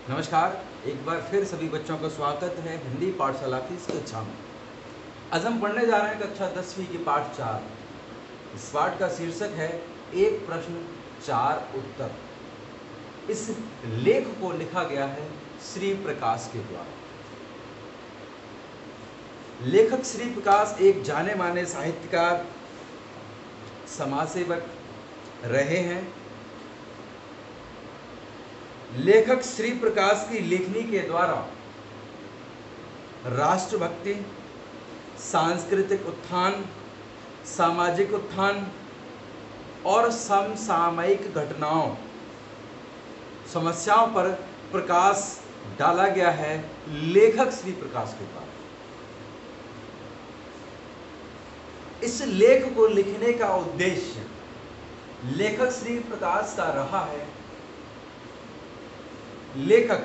नमस्कार। एक बार फिर सभी बच्चों का स्वागत है हिंदी पाठशाला की इस कक्षा में। आज हम पढ़ने जा रहे हैं कक्षा 10वीं की पाठ 4। इस पाठ का शीर्षक है एक प्रश्न चार उत्तर। इस लेख को लिखा गया है श्री प्रकाश के द्वारा। लेखक श्री प्रकाश एक जाने माने साहित्यकार, समाज सेवक रहे हैं। लेखक श्री प्रकाश की लेखनी के द्वारा राष्ट्रभक्ति, सांस्कृतिक उत्थान, सामाजिक उत्थान और समसामयिक घटनाओं, समस्याओं पर प्रकाश डाला गया है। लेखक श्री प्रकाश के द्वारा इस लेख को लिखने का उद्देश्य लेखक श्री प्रकाश का रहा है। लेखक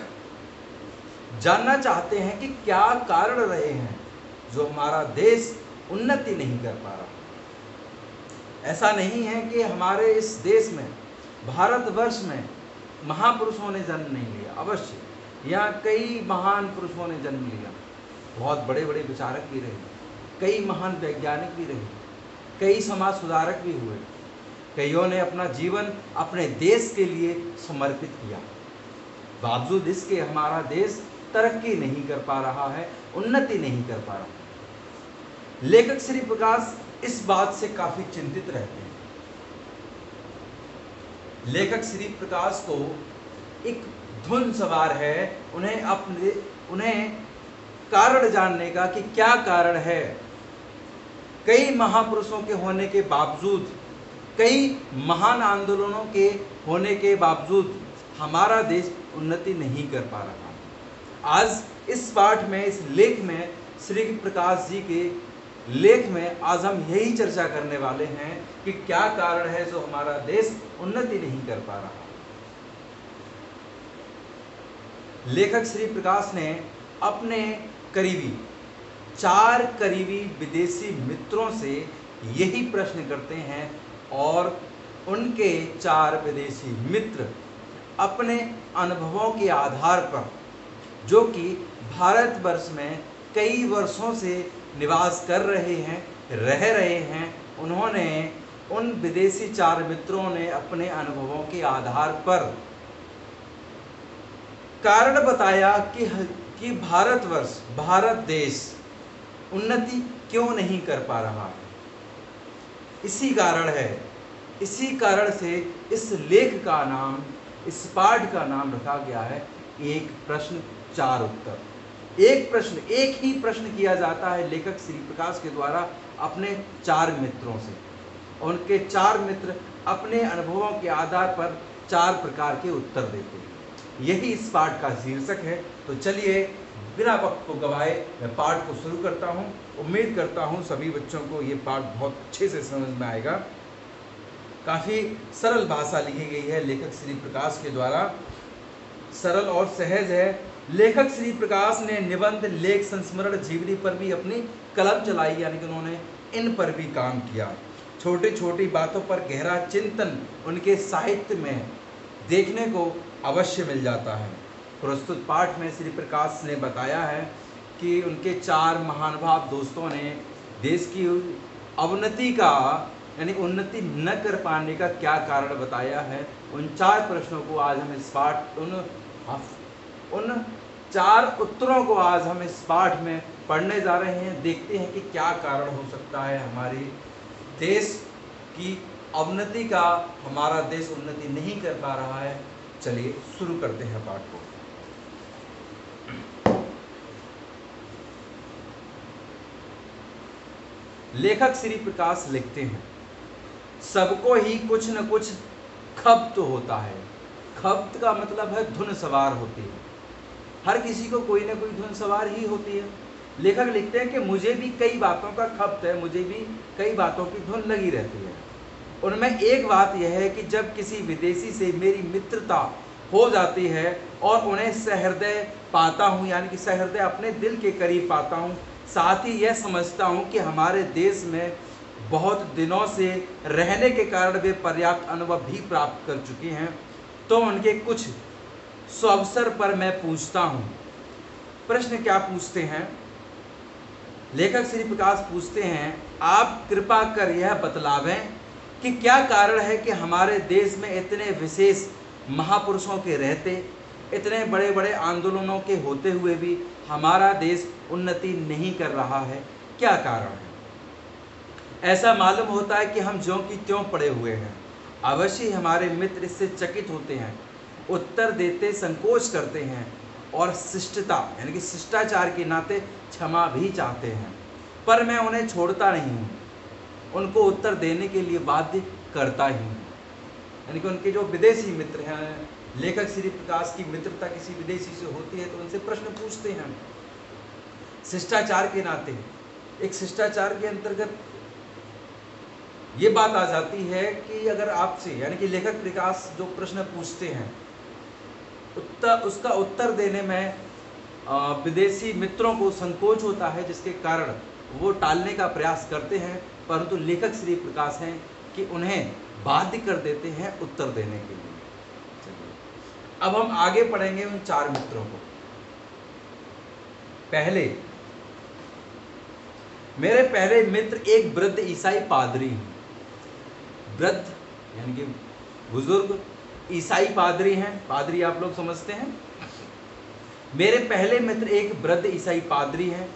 जानना चाहते हैं कि क्या कारण रहे हैं जो हमारा देश उन्नति नहीं कर पा रहा। ऐसा नहीं है कि हमारे इस देश में, भारतवर्ष में महापुरुषों ने जन्म नहीं लिया। अवश्य यहाँ कई महान पुरुषों ने जन्म लिया, बहुत बड़े बड़े विचारक भी रहे, कई महान वैज्ञानिक भी रहे, कई समाज सुधारक भी हुए, कईयों ने अपना जीवन अपने देश के लिए समर्पित किया। बावजूद इसके हमारा देश तरक्की नहीं कर पा रहा है, उन्नति नहीं कर पा रहा। लेखक श्री प्रकाश इस बात से काफी चिंतित रहते हैं। लेखक श्री प्रकाश को एक धुन सवार है, उन्हें कारण जानने का कि क्या कारण है। कई महापुरुषों के होने के बावजूद, कई महान आंदोलनों के होने के बावजूद हमारा देश उन्नति नहीं कर पा रहा। आज इस पाठ में, इस लेख में, श्री प्रकाश जी के लेख में आज हम यही चर्चा करने वाले हैं कि क्या कारण है जो हमारा देश उन्नति नहीं कर पा रहा। लेखक श्री प्रकाश ने अपने चार करीबी विदेशी मित्रों से यही प्रश्न करते हैं और उनके चार विदेशी मित्र अपने अनुभवों के आधार पर, जो कि भारतवर्ष में कई वर्षों से निवास कर रहे हैं, रह रहे हैं, उन्होंने, उन विदेशी चार मित्रों ने अपने अनुभवों के आधार पर कारण बताया कि भारतवर्ष, भारत देश उन्नति क्यों नहीं कर पा रहा है। इसी कारण से इस लेख का नाम, इस पाठ का नाम रखा गया है एक प्रश्न चार उत्तर। एक ही प्रश्न किया जाता है लेखक श्री प्रकाश के द्वारा अपने चार मित्रों से। उनके चार मित्र अपने अनुभवों के आधार पर चार प्रकार के उत्तर देते हैं। यही इस पाठ का शीर्षक है। तो चलिए बिना वक्त को गवाए मैं पाठ को शुरू करता हूँ। उम्मीद करता हूँ सभी बच्चों को ये पाठ बहुत अच्छे से समझ में आएगा। काफ़ी सरल भाषा लिखी गई है लेखक श्री प्रकाश के द्वारा, सरल और सहज है। लेखक श्री प्रकाश ने निबंध, लेख, संस्मरण, जीवनी पर भी अपनी कलम चलाई, यानी कि उन्होंने इन पर भी काम किया। छोटी छोटी बातों पर गहरा चिंतन उनके साहित्य में देखने को अवश्य मिल जाता है। प्रस्तुत पाठ में श्री प्रकाश ने बताया है कि उनके चार महानुभाव दोस्तों ने देश की अवनति का, यानी उन्नति न कर पाने का क्या कारण बताया है। उन चार प्रश्नों को आज हम इस पाठ, उन चार उत्तरों को आज हम इस पाठ में पढ़ने जा रहे हैं। देखते हैं कि क्या कारण हो सकता है हमारे देश की अवनति का, हमारा देश उन्नति नहीं कर पा रहा है। चलिए शुरू करते हैं पाठ को। लेखक श्री प्रकाश लिखते हैं, सबको ही कुछ न कुछ खप्त होता है। खप्त का मतलब है धुन सवार होती है। हर किसी को कोई ना कोई धुन सवार ही होती है। लेखक लिखते हैं कि मुझे भी कई बातों का खप्त है, मुझे भी कई बातों की धुन लगी रहती है। उनमें एक बात यह है कि जब किसी विदेशी से मेरी मित्रता हो जाती है और उन्हें सहृदय पाता हूँ, यानी कि सहृदय अपने दिल के करीब पाता हूँ, साथ ही यह समझता हूँ कि हमारे देश में बहुत दिनों से रहने के कारण वे पर्याप्त अनुभव भी प्राप्त कर चुके हैं, तो उनके कुछ सो अवसर पर मैं पूछता हूँ। प्रश्न क्या पूछते हैं? लेखक श्री प्रकाश पूछते हैं, आप कृपा कर यह बतलावें कि क्या कारण है कि हमारे देश में इतने विशेष महापुरुषों के रहते, इतने बड़े बड़े आंदोलनों के होते हुए भी हमारा देश उन्नति नहीं कर रहा है? क्या कारण है? ऐसा मालूम होता है कि हम ज्यों की त्यों पड़े हुए हैं। अवश्य ही हमारे मित्र इससे चकित होते हैं, उत्तर देते संकोच करते हैं और शिष्टता यानी कि शिष्टाचार के नाते क्षमा भी चाहते हैं, पर मैं उन्हें छोड़ता नहीं हूँ, उनको उत्तर देने के लिए बाध्य करता ही हूँ। यानी कि उनके जो विदेशी मित्र हैं, लेखक श्री प्रकाश की मित्रता किसी विदेशी से होती है तो उनसे प्रश्न पूछते हैं शिष्टाचार के नाते। एक शिष्टाचार के अंतर्गत ये बात आ जाती है कि अगर आपसे यानी कि लेखक प्रकाश जो प्रश्न पूछते हैं उसका उत्तर देने में विदेशी मित्रों को संकोच होता है, जिसके कारण वो टालने का प्रयास करते हैं, परंतु लेखक श्री प्रकाश हैं कि उन्हें बाध्य कर देते हैं उत्तर देने के लिए। अब हम आगे पढ़ेंगे उन 4 मित्रों को। पहले, मेरे पहले मित्र एक वृद्ध ईसाई पादरी हैं। वृद्ध यानी कि बुजुर्ग ईसाई पादरी हैं। पादरी आप लोग समझते हैं। मेरे पहले मित्र एक वृद्ध ईसाई पादरी हैं।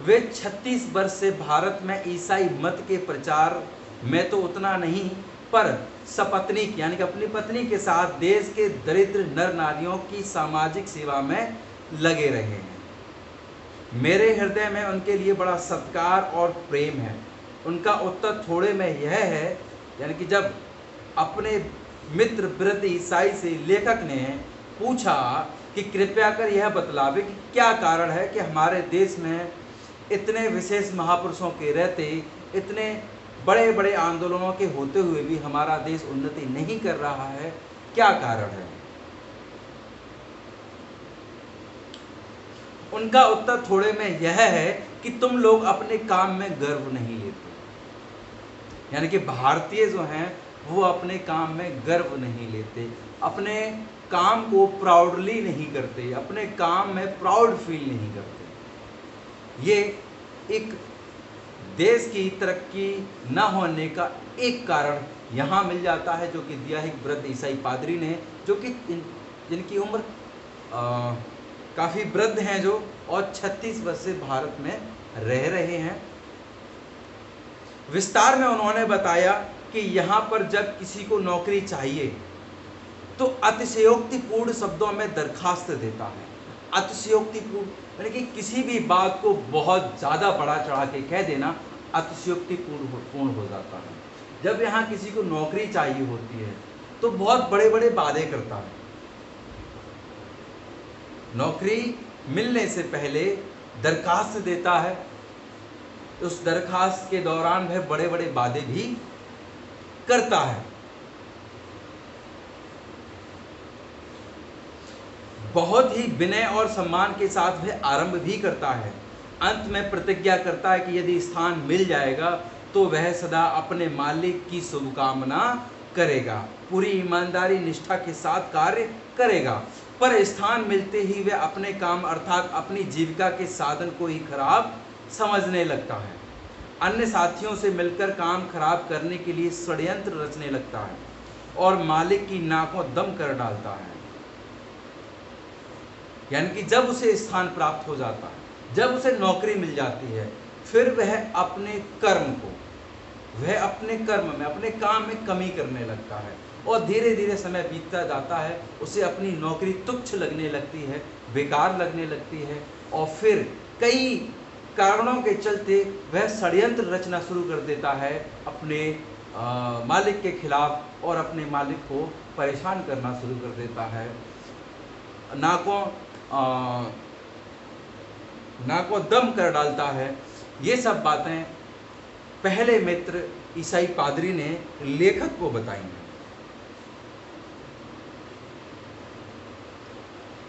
वे 36 वर्ष से भारत में ईसाई मत के प्रचार में तो उतना नहीं, पर सपत्नीक यानी कि अपनी पत्नी के साथ देश के दरिद्र नर नारियों की सामाजिक सेवा में लगे रहे हैं। मेरे हृदय में उनके लिए बड़ा सत्कार और प्रेम है। उनका उत्तर थोड़े में यह है, यानी कि जब अपने मित्र वृद्ध ईसाई से लेखक ने पूछा कि कृपया कर यह बतलावे कि क्या कारण है कि हमारे देश में इतने विशेष महापुरुषों के रहते, इतने बड़े बड़े आंदोलनों के होते हुए भी हमारा देश उन्नति नहीं कर रहा है, क्या कारण है? उनका उत्तर थोड़े में यह है कि तुम लोग अपने काम में गर्व नहीं लेते। यानी कि भारतीय जो हैं वो अपने काम में गर्व नहीं लेते, अपने काम को प्राउडली नहीं करते, अपने काम में प्राउड फील नहीं करते। ये एक देश की तरक्की न होने का एक कारण यहाँ मिल जाता है, जो कि दिया है वृद्ध ईसाई पादरी ने, जो कि जिनकी उम्र काफ़ी वृद्ध हैं जो, और 36 वर्ष से भारत में रह रहे हैं। विस्तार में उन्होंने बताया कि यहाँ पर जब किसी को नौकरी चाहिए तो अतिशयोक्तिपूर्ण शब्दों में दरखास्त देता है। अतिशयोक्तिपूर्ण यानी कि किसी भी बात को बहुत ज़्यादा बढ़ा चढ़ा के कह देना अतिशयोक्तिपूर्ण हो जाता है। जब यहाँ किसी को नौकरी चाहिए होती है तो बहुत बड़े बड़े वादे करता है। नौकरी मिलने से पहले दरखास्त देता है, उस दरखास्त के दौरान वह बड़े बड़े वादे भी करता है। बहुत ही विनय और सम्मान के साथ वह आरंभ भी करता है। अंत में प्रतिज्ञा करता है कि यदि स्थान मिल जाएगा तो वह सदा अपने मालिक की शुभकामना करेगा, पूरी ईमानदारी निष्ठा के साथ कार्य करेगा, पर स्थान मिलते ही वह अपने काम अर्थात अपनी जीविका के साधन को ही खराब समझने लगता है। अन्य साथियों से मिलकर काम खराब करने के लिए षड्यंत्र रचने लगता है और मालिक की नाकों दम कर डालता है। यानी कि जब उसे स्थान प्राप्त हो जाता है, जब उसे नौकरी मिल जाती है, फिर वह अपने कर्म में, अपने काम में कमी करने लगता है और धीरे धीरे समय बीतता जाता है। उसे अपनी नौकरी तुच्छ लगने लगती है, बेकार लगने लगती है और फिर कई कारणों के चलते वह षड्यंत्र रचना शुरू कर देता है अपने मालिक के खिलाफ और अपने मालिक को परेशान करना शुरू कर देता है। नाको दम कर डालता है। ये सब बातें पहले मित्र ईसाई पादरी ने लेखक को बताई हैं।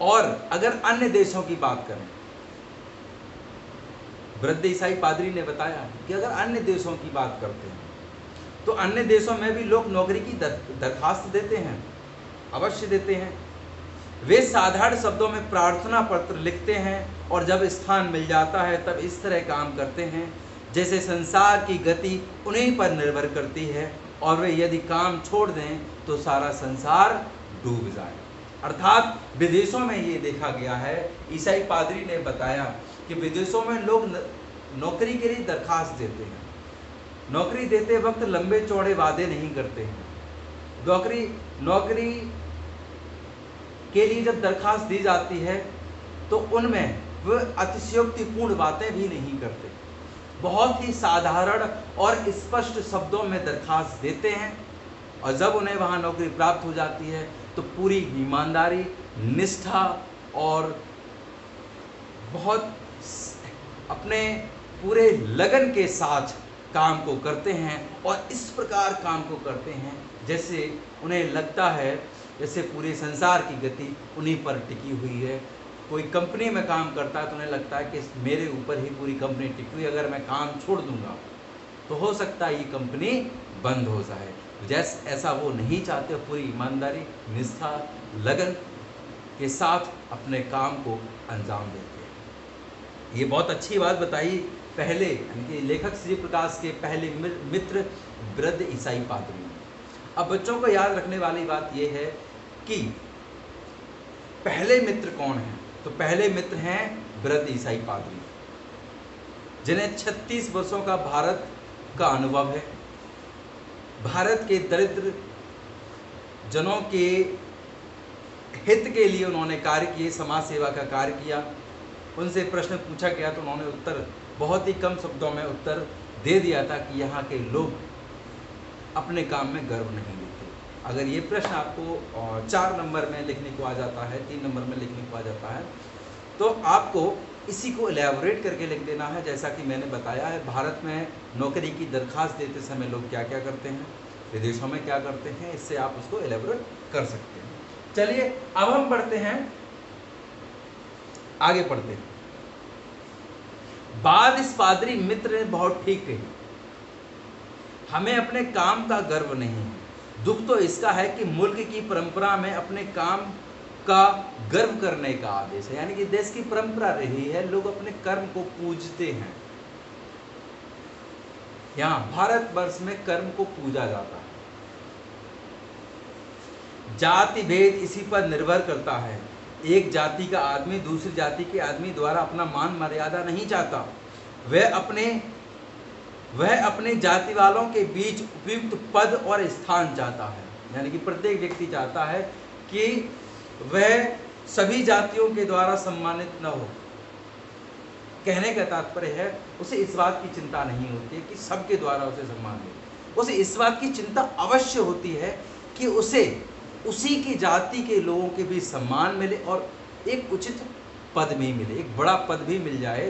और अगर अन्य देशों की बात करें, वृद्ध ईसाई पादरी ने बताया कि अगर अन्य देशों की बात करते हैं तो अन्य देशों में भी लोग नौकरी की दरखास्त देते हैं, अवश्य देते हैं। वे साधारण शब्दों में प्रार्थना पत्र लिखते हैं और जब स्थान मिल जाता है तब इस तरह काम करते हैं जैसे संसार की गति उन्हीं पर निर्भर करती है और वे यदि काम छोड़ दें तो सारा संसार डूब जाए। अर्थात विदेशों में ये देखा गया है, ईसाई पादरी ने बताया कि विदेशों में लोग नौकरी के लिए दरखास्त देते हैं, नौकरी देते वक्त लंबे चौड़े वादे नहीं करते हैं। नौकरी के लिए जब दरखास्त दी जाती है तो उनमें वे अतिशयोक्तिपूर्ण बातें भी नहीं करते, बहुत ही साधारण और स्पष्ट शब्दों में दरखास्त देते हैं और जब उन्हें वहाँ नौकरी प्राप्त हो जाती है तो पूरी ईमानदारी, निष्ठा और बहुत अपने पूरे लगन के साथ काम को करते हैं और इस प्रकार काम को करते हैं जैसे उन्हें लगता है जैसे पूरे संसार की गति उन्हीं पर टिकी हुई है। कोई कंपनी में काम करता है तो उन्हें लगता है कि मेरे ऊपर ही पूरी कंपनी टिकी हुई, अगर मैं काम छोड़ दूंगा तो हो सकता है ये कंपनी बंद हो जाए। जैसे ऐसा वो नहीं चाहते, पूरी ईमानदारी, निष्ठा, लगन के साथ अपने काम को अंजाम देते हैं। ये बहुत अच्छी बात बताई पहले यानी कि लेखक श्री प्रकाश के पहले मित्र वृद्ध ईसाई पादरी। अब बच्चों को याद रखने वाली बात यह है कि पहले मित्र कौन हैं? तो पहले मित्र हैं वृद्ध ईसाई पादरी, जिन्हें 36 वर्षों का भारत का अनुभव है। भारत के दरिद्र जनों के हित के लिए उन्होंने कार्य किए, समाज सेवा का कार्य किया। उनसे प्रश्न पूछा गया तो उन्होंने उत्तर बहुत ही कम शब्दों में उत्तर दे दिया था कि यहाँ के लोग अपने काम में गर्व नहीं लेते। अगर ये प्रश्न आपको 4 नंबर में लिखने को आ जाता है, 3 नंबर में लिखने को आ जाता है, तो आपको इसी को एलैबोरेट करके लिख देना है। जैसा कि मैंने बताया है, भारत में नौकरी की दरखास्त देते समय लोग क्या क्या करते हैं, विदेशों में क्या करते हैं, इससे आप उसको एलैबोरेट कर सकते हैं। चलिए अब हम पढ़ते हैं, आगे पढ़ते हैं। बाद इस पादरी मित्र ने बहुत ठीक कही, हमें अपने काम का गर्व नहीं है, दुख तो इसका है कि मुल्क की परंपरा में अपने काम का गर्व करने का आदेश है। यानी कि देश की परंपरा रही है, लोग अपने कर्म को पूजते हैं। यहाँ भारतवर्ष में कर्म को पूजा जाता है। जाति भेद इसी पर निर्भर करता है। एक जाति का आदमी दूसरी जाति के आदमी द्वारा अपना मान मर्यादा नहीं चाहता, वह अपने जाति वालों के बीच उपयुक्त पद और स्थान चाहता है। यानी कि प्रत्येक व्यक्ति चाहता है कि वह सभी जातियों के द्वारा सम्मानित न हो। कहने का तात्पर्य है उसे इस बात की चिंता नहीं होती है कि सबके द्वारा उसे सम्मान मिले, उसे इस बात की चिंता अवश्य होती है कि उसे उसी की जाति के लोगों के भी सम्मान मिले और एक उचित पद भी मिले, एक बड़ा पद भी मिल जाए,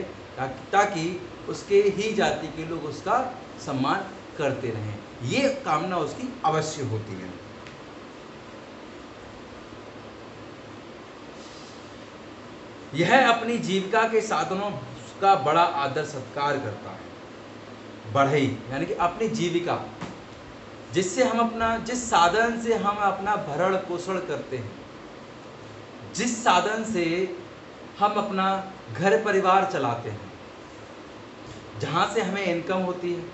ताकि उसके ही जाति के लोग उसका सम्मान करते रहें। ये कामना उसकी अवश्य होती है। यह अपनी जीविका के साधनों का बड़ा आदर सत्कार करता है। बढ़ई यानी कि अपनी जीविका, जिससे हम अपना, जिस साधन से हम अपना भरण पोषण करते हैं, जिस साधन से हम अपना घर परिवार चलाते हैं, जहाँ से हमें इनकम होती है,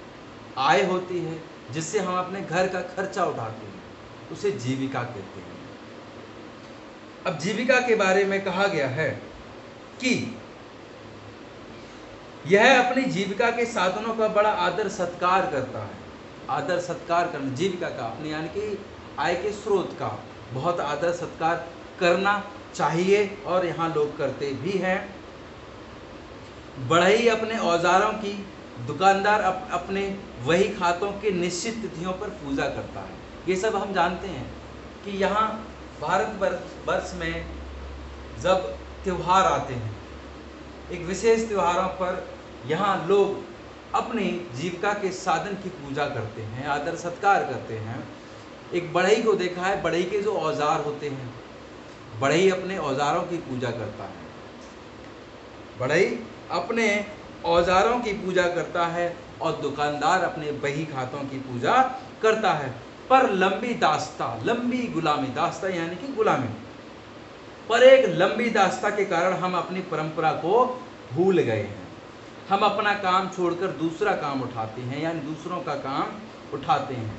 आय होती है, जिससे हम अपने घर का खर्चा उठाते हैं, उसे जीविका कहते हैं। अब जीविका के बारे में कहा गया है कि यह अपनी जीविका के साधनों का बड़ा आदर सत्कार करता है। आदर सत्कार करना, जीविका का अपनी यानी कि आय के स्रोत का बहुत आदर सत्कार करना चाहिए और यहाँ लोग करते भी हैं। बढ़ई अपने औजारों की, दुकानदार अपने वही खातों के निश्चित तिथियों पर पूजा करता है। ये सब हम जानते हैं कि यहाँ भारतवर्ष में जब त्यौहार आते हैं, एक विशेष त्योहारों पर यहाँ लोग अपनी जीविका के साधन की पूजा करते हैं, आदर सत्कार करते हैं। एक बढ़ई को देखा है, बढ़ई के जो औजार होते हैं, बढ़ई अपने औजारों की पूजा करता है। बढ़ई अपने औजारों की पूजा करता है और दुकानदार अपने बही खातों की पूजा करता है। पर लंबी दास्ता, लंबी गुलामी, दास्ता यानी कि गुलामी, पर एक लंबी दास्ता के कारण हम अपनी परंपरा को भूल गए हैं। हम अपना काम छोड़कर दूसरा काम उठाते हैं, यानी दूसरों का काम उठाते हैं।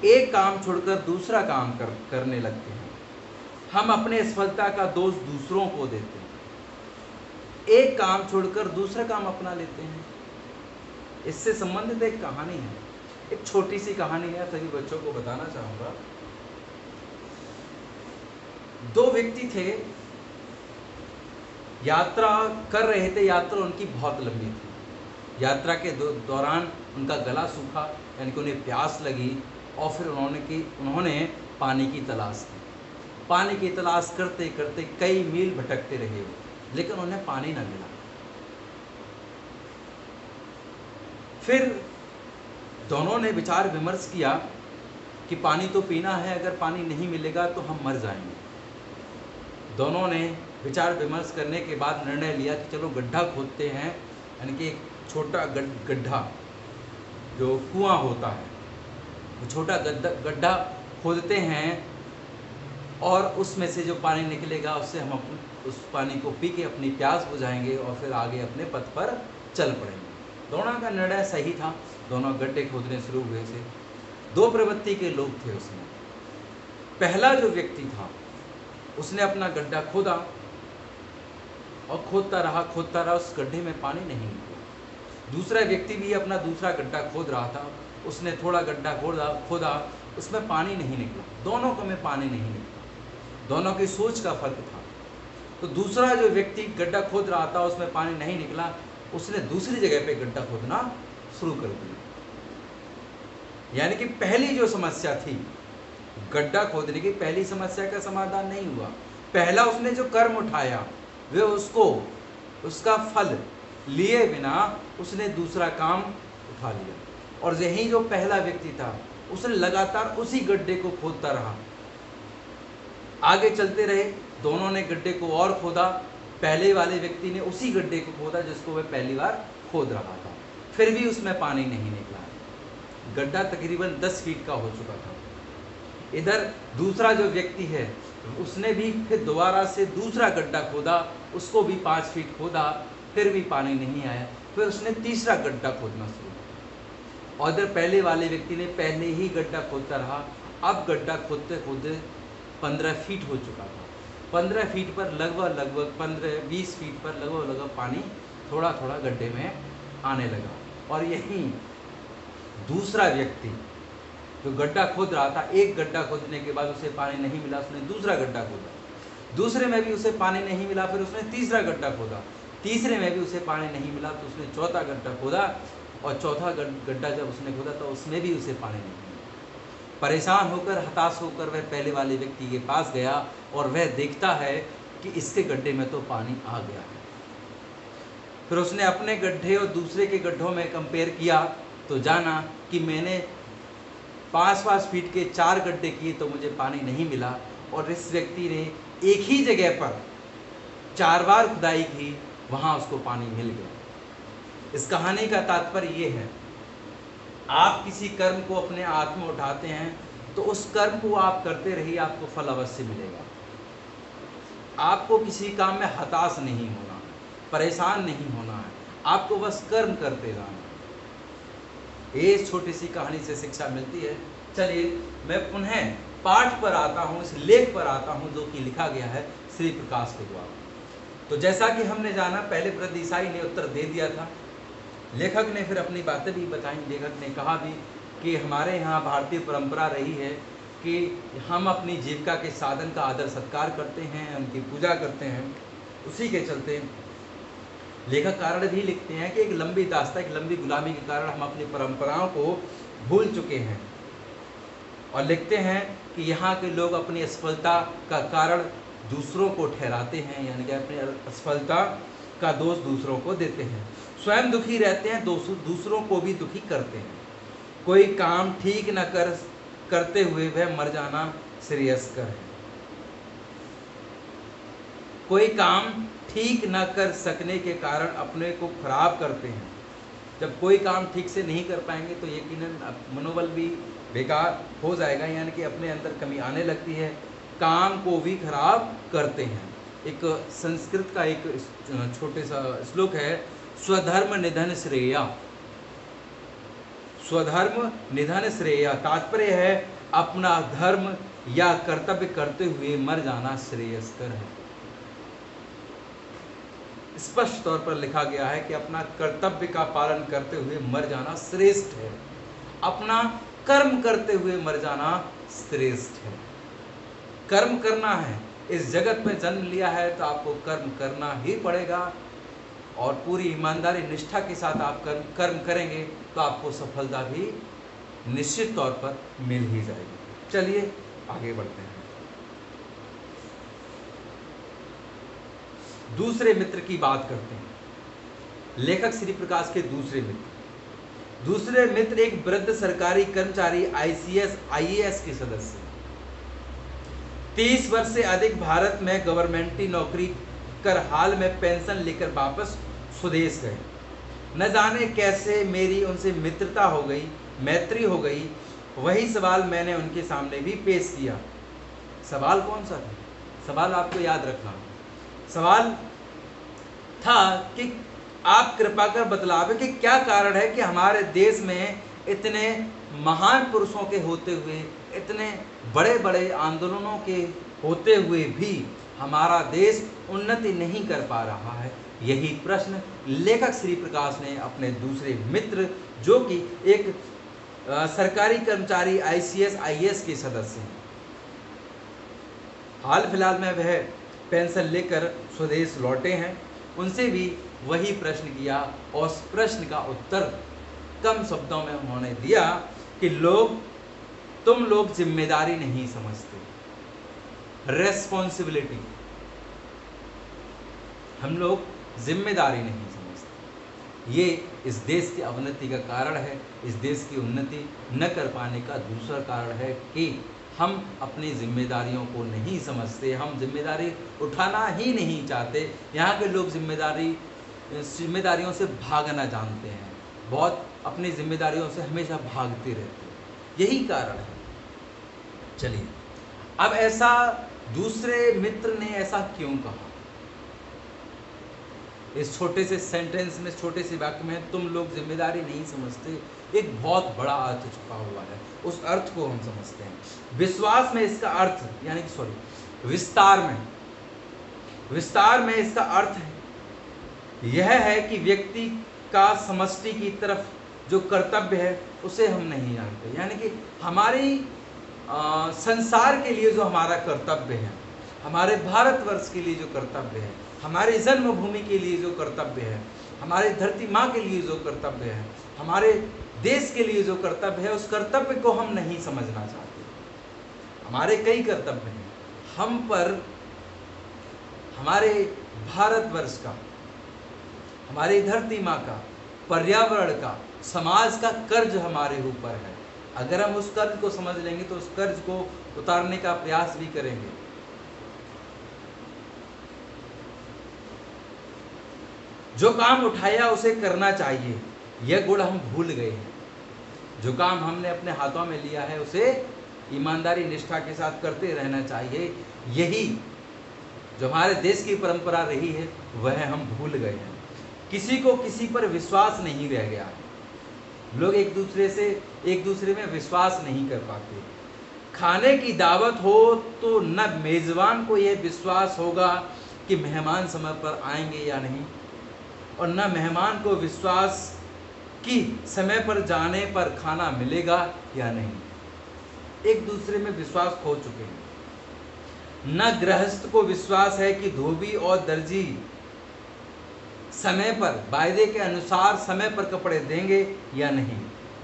एक काम छोड़कर दूसरा काम करने लगते हैं। हम अपने असफलता का दोष दूसरों को देते हैं। एक काम छोड़कर दूसरा काम अपना लेते हैं। इससे संबंधित एक कहानी है, एक छोटी सी कहानी है, सभी बच्चों को बताना चाहूंगा। दो व्यक्ति थे, यात्रा कर रहे थे। यात्रा उनकी बहुत लंबी थी। यात्रा के दौरान उनका गला सूखा, यानी कि उन्हें प्यास लगी, और फिर उन्होंने पानी की तलाश की। पानी की तलाश करते करते कई मील भटकते रहे वो, लेकिन उन्हें पानी न मिला। फिर दोनों ने विचार विमर्श किया कि पानी तो पीना है, अगर पानी नहीं मिलेगा तो हम मर जाएंगे। दोनों ने विचार विमर्श करने के बाद निर्णय लिया कि चलो गड्ढा खोदते हैं, यानी कि एक छोटा गड्ढा जो कुआं होता है, वो छोटा गड्ढा खोदते हैं, और उसमें से जो पानी निकलेगा उससे हम उस पानी को पी के अपनी प्यास बुझाएंगे और फिर आगे अपने पथ पर चल पड़ेंगे। दोनों का निर्णय सही था। दोनों गड्ढे खोदने शुरू हुए थे। दो प्रवृत्ति के लोग थे उसमें। पहला जो व्यक्ति था उसने अपना गड्ढा खोदा और खोदता रहा, उस गड्ढे में पानी नहीं निकला। दूसरा व्यक्ति भी अपना दूसरा गड्ढा खोद रहा था, उसने थोड़ा गड्ढा खोदा, उसमें पानी नहीं निकला। दोनों को में पानी नहीं निकला। दोनों की सोच का फर्क था। तो दूसरा जो व्यक्ति गड्ढा खोद रहा था, उसमें पानी नहीं निकला, उसने दूसरी जगह पे गड्ढा खोदना शुरू कर दिया। यानी कि पहली जो समस्या थी, गड्ढा खोदने की पहली समस्या का समाधान नहीं हुआ। पहला उसने जो कर्म उठाया, वे उसका फल लिए बिना उसने दूसरा काम उठा लिया। और यही जो पहला व्यक्ति था, उसने लगातार उसी गड्ढे को खोदता रहा। आगे चलते रहे, दोनों ने गड्ढे को और खोदा। पहले वाले व्यक्ति ने उसी गड्ढे को खोदा जिसको वह पहली बार खोद रहा था, फिर भी उसमें पानी नहीं निकला। गड्ढा तकरीबन 10 फीट का हो चुका था। इधर दूसरा जो व्यक्ति है, उसने भी फिर दोबारा से दूसरा गड्ढा खोदा, उसको भी 5 फीट खोदा, फिर भी पानी नहीं आया। फिर उसने तीसरा गड्ढा खोदना शुरू किया। और इधर पहले वाले व्यक्ति ने पहले ही गड्ढा खोदता रहा। अब गड्ढा खोदते खोदते 15 फीट हो चुका था। 15 फीट पर लगभग 15-20 फीट पर लगभग पानी थोड़ा थोड़ा गड्ढे में आने लगा। और यहीं दूसरा व्यक्ति जो गड्ढा खोद रहा था, एक गड्ढा खोदने के बाद उसे पानी नहीं मिला, उसने दूसरा गड्ढा खोदा। दूसरे में भी उसे पानी नहीं मिला, फिर उसने तीसरा गड्ढा खोदा। तीसरे में भी उसे पानी नहीं मिला, तो उसने चौथा गड्ढा खोदा। और चौथा गड्ढा जब उसने खोदा तो उसमें भी उसे पानी नहीं मिला। परेशान होकर, हताश होकर वह पहले वाले व्यक्ति के पास गया और वह देखता है कि इसके गड्ढे में तो पानी आ गया है। फिर उसने अपने गड्ढे और दूसरे के गड्ढों में कंपेयर किया तो जाना कि मैंने 5-5 फीट के 4 गड्ढे किए तो मुझे पानी नहीं मिला, और इस व्यक्ति ने एक ही जगह पर 4 बार खुदाई की, वहाँ उसको पानी मिल गया। इस कहानी का तात्पर्य ये है, आप किसी कर्म को अपने हाथ में उठाते हैं तो उस कर्म को आप करते रहिए, आपको फल अवश्य मिलेगा। आपको किसी काम में हताश नहीं होना, परेशान नहीं होना है, आपको बस कर्म करते रहना। ये छोटी सी कहानी से शिक्षा मिलती है। चलिए मैं पुनः पाठ पर आता हूँ, इस लेख पर आता हूँ जो कि लिखा गया है श्री प्रकाश के द्वारा। तो जैसा कि हमने जाना, पहले वृद्ध ईसाई ने उत्तर दे दिया था। लेखक ने फिर अपनी बातें भी बताई। लेखक ने कहा भी कि हमारे यहाँ भारतीय परंपरा रही है कि हम अपनी जीविका के साधन का आदर सत्कार करते हैं, उनकी पूजा करते हैं। उसी के चलते लेखक कारण भी लिखते हैं कि एक लंबी दास्ता, एक लंबी गुलामी के कारण हम अपनी परंपराओं को भूल चुके हैं। और लिखते हैं कि यहाँ के लोग अपनी असफलता का कारण दूसरों को ठहराते हैं, यानी कि अपनी असफलता का दोष दूसरों को देते हैं। स्वयं दुखी रहते हैं, दूसरों को भी दुखी करते हैं। कोई काम ठीक न करते हुए वह मर जाना श्रेयस्कर है। कोई काम ठीक न कर सकने के कारण अपने को खराब करते हैं। जब कोई काम ठीक से नहीं कर पाएंगे तो यकीनन मनोबल भी बेकार हो जाएगा, यानी कि अपने अंदर कमी आने लगती है। काम को भी खराब करते हैं। एक संस्कृत का एक छोटे सा श्लोक है, स्वधर्म निधन श्रेया। स्वधर्म निधन श्रेया तात्पर्य है अपना धर्म या कर्तव्य करते हुए मर जाना श्रेयस्कर है। स्पष्ट तौर पर लिखा गया है कि अपना कर्तव्य का पालन करते हुए मर जाना श्रेष्ठ है, अपना कर्म करते हुए मर जाना श्रेष्ठ है। कर्म करना है, इस जगत में जन्म लिया है तो आपको कर्म करना ही पड़ेगा, और पूरी ईमानदारी निष्ठा के साथ आप कर्म करेंगे तो आपको सफलता भी निश्चित तौर पर मिल ही जाएगी। चलिए आगे बढ़ते हैं। दूसरे मित्र की बात करते हैं। लेखक श्री प्रकाश के दूसरे मित्र एक वृद्ध सरकारी कर्मचारी IAS के सदस्य, 30 वर्ष से अधिक भारत में गवर्नमेंटी नौकरी कर हाल में पेंशन लेकर वापस स्वदेश गए। न जाने कैसे मेरी उनसे मैत्री हो गई। वही सवाल मैंने उनके सामने भी पेश किया। सवाल कौन सा था? सवाल आपको याद रखना। सवाल था कि आप कृपा कर बतलावे कि क्या कारण है कि हमारे देश में इतने महान पुरुषों के होते हुए, इतने बड़े बड़े आंदोलनों के होते हुए भी हमारा देश उन्नति नहीं कर पा रहा है। यही प्रश्न लेखक श्री प्रकाश ने अपने दूसरे मित्र, जो कि एक सरकारी कर्मचारी IAS के सदस्य हैं, हाल फिलहाल में वह पेंशन लेकर स्वदेश लौटे हैं, उनसे भी वही प्रश्न किया। और उस प्रश्न का उत्तर कम शब्दों में उन्होंने दिया कि तुम लोग जिम्मेदारी नहीं समझते, रेस्पॉन्सिबिलिटी। हम लोग जिम्मेदारी नहीं समझते। ये इस देश की अवनति का कारण है। इस देश की उन्नति न कर पाने का दूसरा कारण है कि हम अपनी जिम्मेदारियों को नहीं समझते, हम जिम्मेदारी उठाना ही नहीं चाहते। यहाँ के लोग जिम्मेदारियों से भागना जानते हैं, बहुत अपनी जिम्मेदारियों से हमेशा भागते रहते हैं, यही कारण है। चलिए, अब ऐसा दूसरे मित्र ने ऐसा क्यों कहा? इस छोटे से सेंटेंस में, छोटे से वाक्य में तुम लोग जिम्मेदारी नहीं समझते, एक बहुत बड़ा अर्थ छुपा हुआ है। उस अर्थ को हम समझते हैं। विश्वास में इसका अर्थ यानी कि विस्तार में इसका अर्थ यह है कि व्यक्ति का समष्टि की तरफ जो कर्तव्य है उसे हम नहीं जानते। यानी कि हमारी संसार के लिए जो हमारा कर्तव्य है, हमारे भारतवर्ष के लिए जो कर्तव्य है, हमारे जन्मभूमि के लिए जो कर्तव्य है, हमारे धरती माँ के लिए जो कर्तव्य है, हमारे देश के लिए जो कर्तव्य है, उस कर्तव्य को हम नहीं समझना चाहते। हमारे कई कर्तव्य हैं, हम पर हमारे भारतवर्ष का, हमारी धरती माँ का, पर्यावरण का, समाज का कर्ज हमारे ऊपर है। अगर हम उस कर्ज को समझ लेंगे तो उस कर्ज को उतारने का प्रयास भी करेंगे। जो काम उठाया उसे करना चाहिए, यह गुण हम भूल गए हैं। जो काम हमने अपने हाथों में लिया है उसे ईमानदारी निष्ठा के साथ करते रहना चाहिए। यही जो हमारे देश की परंपरा रही है वह हम भूल गए हैं। किसी को किसी पर विश्वास नहीं रह गया है। लोग एक दूसरे में विश्वास नहीं कर पाते। खाने की दावत हो तो न मेजबान को यह विश्वास होगा कि मेहमान समय पर आएंगे या नहीं, और न मेहमान को विश्वास कि समय पर जाने पर खाना मिलेगा या नहीं। एक दूसरे में विश्वास खो चुके हैं। न गृहस्थ को विश्वास है कि धोबी और दर्जी समय पर, वायदे के अनुसार समय पर कपड़े देंगे या नहीं।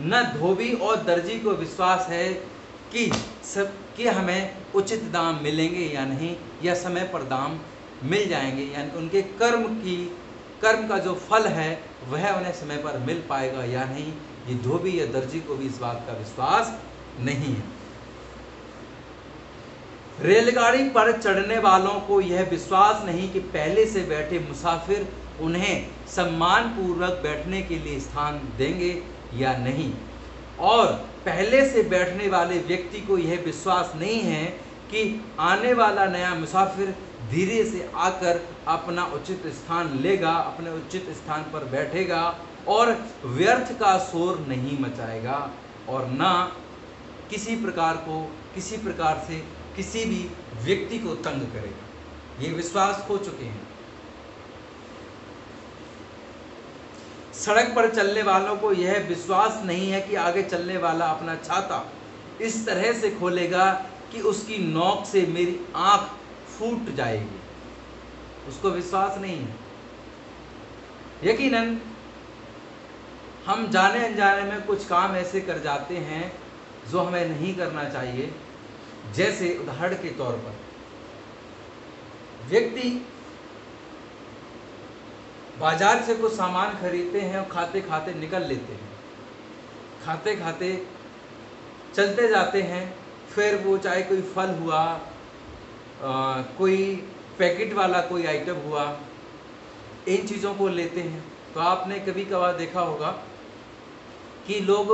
न धोबी और दर्जी को विश्वास है कि हमें उचित दाम मिलेंगे या नहीं, या समय पर दाम मिल जाएंगे, यानी उनके कर्म का जो फल है वह उन्हें समय पर मिल पाएगा या नहीं। ये धोबी या दर्जी को भी इस बात का विश्वास नहीं है। रेलगाड़ी पर चढ़ने वालों को यह विश्वास नहीं कि पहले से बैठे मुसाफिर उन्हें सम्मान पूर्वक बैठने के लिए स्थान देंगे या नहीं, और पहले से बैठने वाले व्यक्ति को यह विश्वास नहीं है कि आने वाला नया मुसाफिर धीरे से आकर अपना उचित स्थान लेगा, अपने उचित स्थान पर बैठेगा और व्यर्थ का शोर नहीं मचाएगा और ना किसी प्रकार से किसी भी व्यक्ति को तंग करेगा। ये विश्वास खो चुके हैं। सड़क पर चलने वालों को यह विश्वास नहीं है कि आगे चलने वाला अपना छाता इस तरह से खोलेगा कि उसकी नोक से मेरी आंख फूट जाएगी। उसको विश्वास नहीं है। यकीनन हम जाने अनजाने में कुछ काम ऐसे कर जाते हैं जो हमें नहीं करना चाहिए। जैसे उदाहरण के तौर पर व्यक्ति बाजार से कुछ सामान खरीदते हैं और खाते खाते निकल लेते हैं, खाते खाते चलते जाते हैं। फिर वो चाहे कोई फल हुआ, कोई पैकेट वाला कोई आइटम हुआ, इन चीज़ों को लेते हैं। तो आपने कभी कभार देखा होगा कि लोग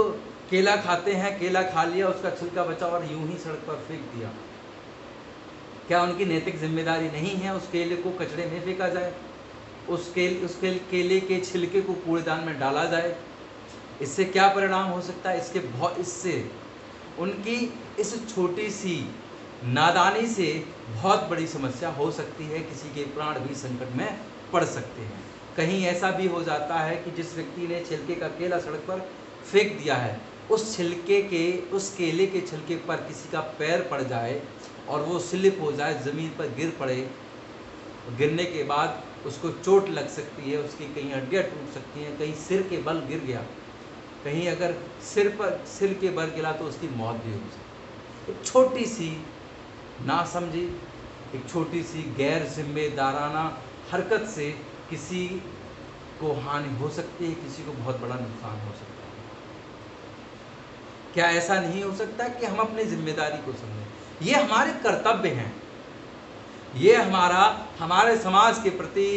केला खाते हैं, केला खा लिया, उसका छिलका बचा और यूं ही सड़क पर फेंक दिया। क्या उनकी नैतिक जिम्मेदारी नहीं है उस केले को कचरे में फेंका जाए, उस केले के छिलके को कूड़ेदान में डाला जाए? इससे क्या परिणाम हो सकता है? इससे उनकी इस छोटी सी नादानी से बहुत बड़ी समस्या हो सकती है। किसी के प्राण भी संकट में पड़ सकते हैं। कहीं ऐसा भी हो जाता है कि जिस व्यक्ति ने छिलके का केला सड़क पर फेंक दिया है, उस केले के छिलके पर किसी का पैर पड़ जाए और वो स्लिप हो जाए, ज़मीन पर गिर पड़े। गिरने के बाद उसको चोट लग सकती है, उसकी कहीं हड्डियाँ टूट सकती हैं, कहीं सिर के बल गिर गया, कहीं अगर सिर के बल गिरा तो उसकी मौत भी हो सकती है। एक छोटी सी नासमझी, एक छोटी सी गैर जिम्मेदाराना हरकत से किसी को हानि हो सकती है, किसी को बहुत बड़ा नुकसान हो सकता है। क्या ऐसा नहीं हो सकता कि हम अपनी जिम्मेदारी को समझें? ये हमारे कर्तव्य हैं। ये हमारे समाज के प्रति,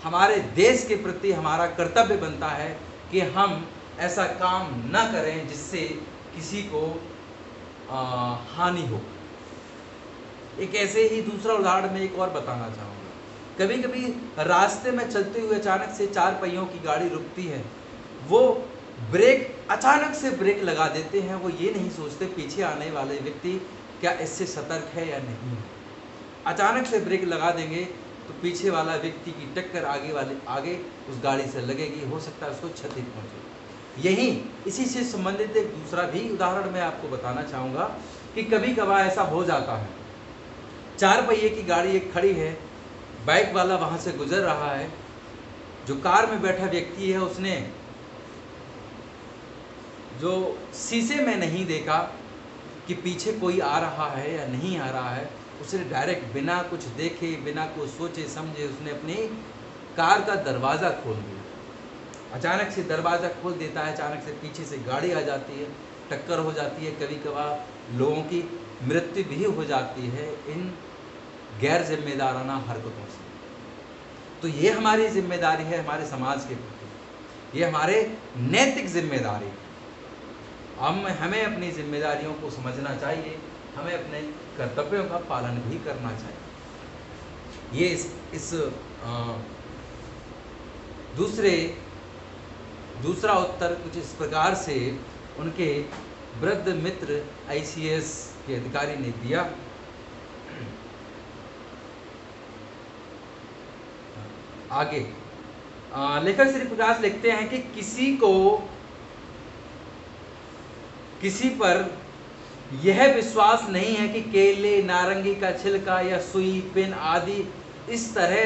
हमारे देश के प्रति हमारा कर्तव्य बनता है कि हम ऐसा काम न करें जिससे किसी को हानि हो। एक ऐसे ही दूसरा उदाहरण मैं एक और बताना चाहूँगा। कभी कभी रास्ते में चलते हुए अचानक से 4 पहियों की गाड़ी रुकती है। वो अचानक से ब्रेक लगा देते हैं। वो ये नहीं सोचते पीछे आने वाले व्यक्ति क्या इससे सतर्क है या नहीं है। अचानक से ब्रेक लगा देंगे तो पीछे वाला व्यक्ति की टक्कर आगे उस गाड़ी से लगेगी, हो सकता है उसको क्षति पहुंचे। इसी से संबंधित एक दूसरा भी उदाहरण मैं आपको बताना चाहूँगा कि कभी कभार ऐसा हो जाता है। 4 पहिए की गाड़ी एक खड़ी है, बाइक वाला वहाँ से गुजर रहा है। जो कार में बैठा व्यक्ति है उसने जो शीशे में नहीं देखा कि पीछे कोई आ रहा है या नहीं आ रहा है, उसने डायरेक्ट बिना कुछ देखे, बिना कुछ सोचे समझे उसने अपनी कार का दरवाज़ा खोल दिया। अचानक से दरवाज़ा खोल देता है, अचानक से पीछे से गाड़ी आ जाती है, टक्कर हो जाती है। कभी कभार लोगों की मृत्यु भी हो जाती है इन गैर जिम्मेदाराना हरकतों से। तो ये हमारी जिम्मेदारी है हमारे समाज के प्रति, ये हमारे नैतिक जिम्मेदारी है। हमें अपनी जिम्मेदारियों को समझना चाहिए, हमें अपने कर्तव्यों का पालन भी करना चाहिए। ये दूसरा उत्तर कुछ इस प्रकार से उनके वृद्ध मित्र ICS के अधिकारी ने दिया। आगे लेखक श्री प्रकाश लिखते हैं कि किसी पर यह विश्वास नहीं है कि केले, नारंगी का छिलका या सुई, पेन आदि इस तरह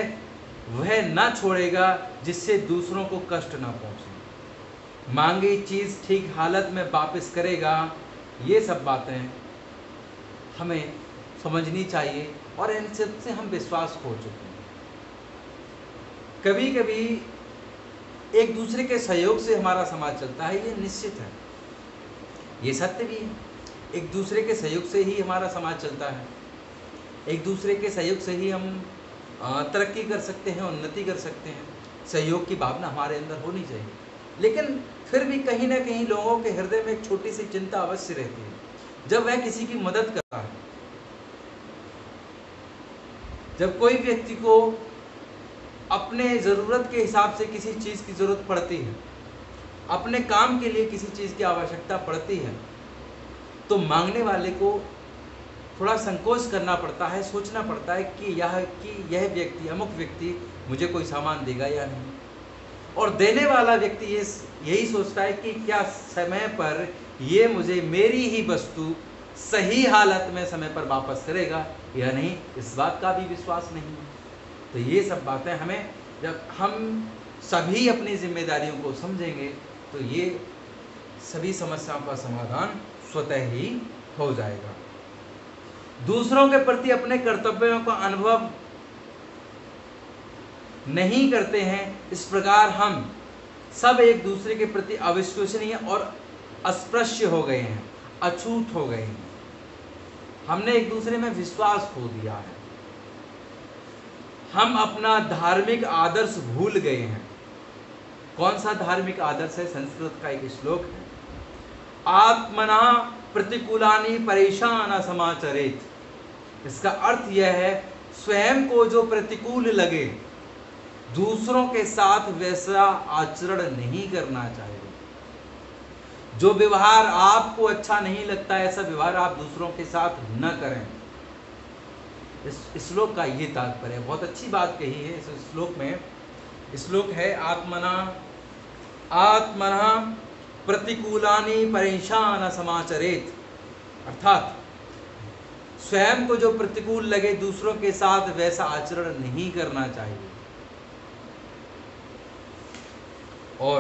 वह ना छोड़ेगा जिससे दूसरों को कष्ट ना पहुंचे। मांगी चीज़ ठीक हालत में वापस करेगा। ये सब बातें हमें समझनी चाहिए और इन सब से हम विश्वास खो चुके हैं। कभी कभी एक दूसरे के सहयोग से हमारा समाज चलता है, ये निश्चित है, ये सत्य भी है। एक दूसरे के सहयोग से ही हमारा समाज चलता है, एक दूसरे के सहयोग से ही हम तरक्की कर सकते हैं, उन्नति कर सकते हैं। सहयोग की भावना हमारे अंदर होनी चाहिए। लेकिन फिर भी कहीं ना कहीं लोगों के हृदय में एक छोटी सी चिंता अवश्य रहती है जब वह किसी की मदद करता है, जब कोई व्यक्ति को अपने ज़रूरत के हिसाब से किसी चीज़ की ज़रूरत पड़ती है, अपने काम के लिए किसी चीज़ की आवश्यकता पड़ती है, तो मांगने वाले को थोड़ा संकोच करना पड़ता है, सोचना पड़ता है कि यह व्यक्ति, अमुक व्यक्ति मुझे कोई सामान देगा या नहीं। और देने वाला व्यक्ति यही सोचता है कि क्या समय पर ये मुझे मेरी ही वस्तु सही हालत में समय पर वापस करेगा या नहीं, इस बात का भी विश्वास नहीं है। तो ये सब बातें हमें, जब हम सभी अपनी जिम्मेदारियों को समझेंगे तो ये सभी समस्याओं का समाधान स्वतः ही हो जाएगा। दूसरों के प्रति अपने कर्तव्यों का अनुभव नहीं करते हैं, इस प्रकार हम सब एक दूसरे के प्रति अविश्वसनीय और अस्पृश्य हो गए हैं, अछूत हो गए हैं। हमने एक दूसरे में विश्वास खो दिया है, हम अपना धार्मिक आदर्श भूल गए हैं। कौन सा धार्मिक आदर्श है? संस्कृत का एक श्लोक है, आत्मना प्रतिकूलानि परेशान समाचरेत। इसका अर्थ यह है, स्वयं को जो प्रतिकूल लगे दूसरों के साथ वैसा आचरण नहीं करना चाहिए। जो व्यवहार आपको अच्छा नहीं लगता ऐसा व्यवहार आप दूसरों के साथ न करें। इस श्लोक का ये तात्पर्य है। बहुत अच्छी बात कही है इस श्लोक में। श्लोक है, आत्मना प्रतिकूलानि परेशान समाचरेत, अर्थात स्वयं को जो प्रतिकूल लगे दूसरों के साथ वैसा आचरण नहीं करना चाहिए। और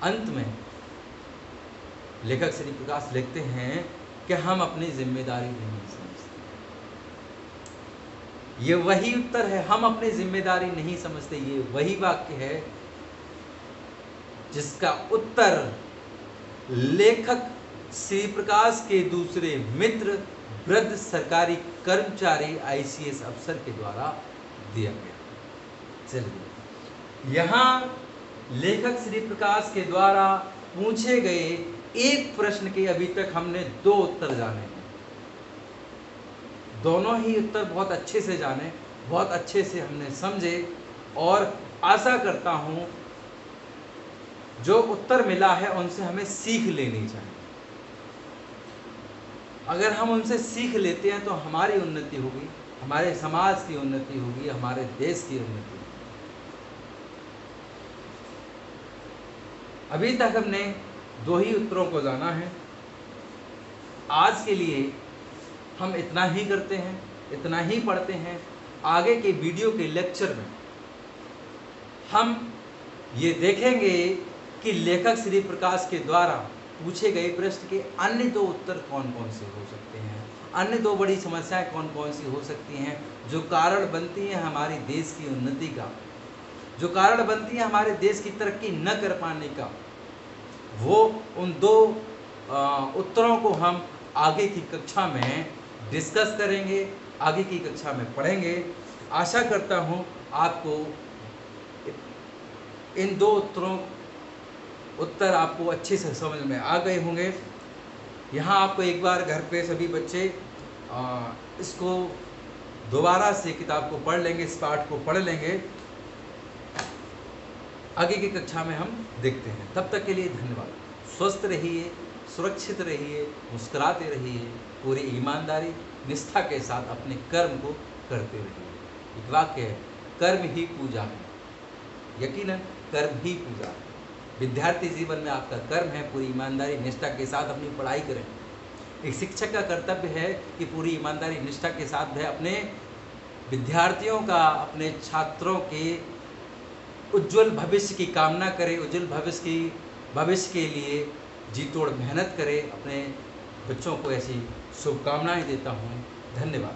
अंत में लेखक श्री प्रकाश लिखते हैं कि हम अपनी जिम्मेदारी नहीं समझते। ये वही उत्तर है, हम अपनी जिम्मेदारी नहीं समझते। ये वही वाक्य है जिसका उत्तर लेखक श्री प्रकाश के दूसरे मित्र वृद्ध सरकारी कर्मचारी ICS अफसर के द्वारा दिया गया। चलिए, यहाँ लेखक श्री प्रकाश के द्वारा पूछे गए एक प्रश्न के अभी तक हमने 2 उत्तर जाने हैं। दोनों ही उत्तर बहुत अच्छे से जाने, बहुत अच्छे से हमने समझे, और आशा करता हूँ जो उत्तर मिला है उनसे हमें सीख लेनी चाहिए। अगर हम उनसे सीख लेते हैं तो हमारी उन्नति होगी, हमारे समाज की उन्नति होगी, हमारे देश की उन्नति होगी। अभी तक हमने 2 ही उत्तरों को जाना है। आज के लिए हम इतना ही करते हैं, इतना ही पढ़ते हैं। आगे के वीडियो के लेक्चर में हम ये देखेंगे कि लेखक श्री प्रकाश के द्वारा पूछे गए प्रश्न के अन्य 2 उत्तर कौन कौन से हो सकते हैं, अन्य 2 बड़ी समस्याएं कौन कौन सी हो सकती हैं जो कारण बनती हैं हमारे देश की उन्नति का, जो कारण बनती है हमारे देश की तरक्की न कर पाने का। वो उन 2 उत्तरों को हम आगे की कक्षा में डिस्कस करेंगे, आगे की कक्षा में पढ़ेंगे। आशा करता हूँ आपको इन 2 उत्तर आपको अच्छे से समझ में आ गए होंगे। यहाँ आपको एक बार घर पे सभी बच्चे इसको दोबारा से किताब को पढ़ लेंगे, इस पाठ को पढ़ लेंगे। आगे की कक्षा में हम देखते हैं। तब तक के लिए धन्यवाद। स्वस्थ रहिए, सुरक्षित रहिए, मुस्कुराते रहिए, पूरी ईमानदारी निष्ठा के साथ अपने कर्म को करते रहिए। एक वाक्य है, कर्म ही पूजा है। यकीनन कर्म ही पूजा है। विद्यार्थी जीवन में आपका कर्म है पूरी ईमानदारी निष्ठा के साथ अपनी पढ़ाई करें। एक शिक्षक का कर्तव्य है कि पूरी ईमानदारी निष्ठा के साथ वह अपने विद्यार्थियों का, अपने छात्रों के उज्जवल भविष्य की कामना करे, उज्जवल भविष्य के लिए जी तोड़ मेहनत करे। अपने बच्चों को ऐसी शुभकामनाएं देता हूँ। धन्यवाद।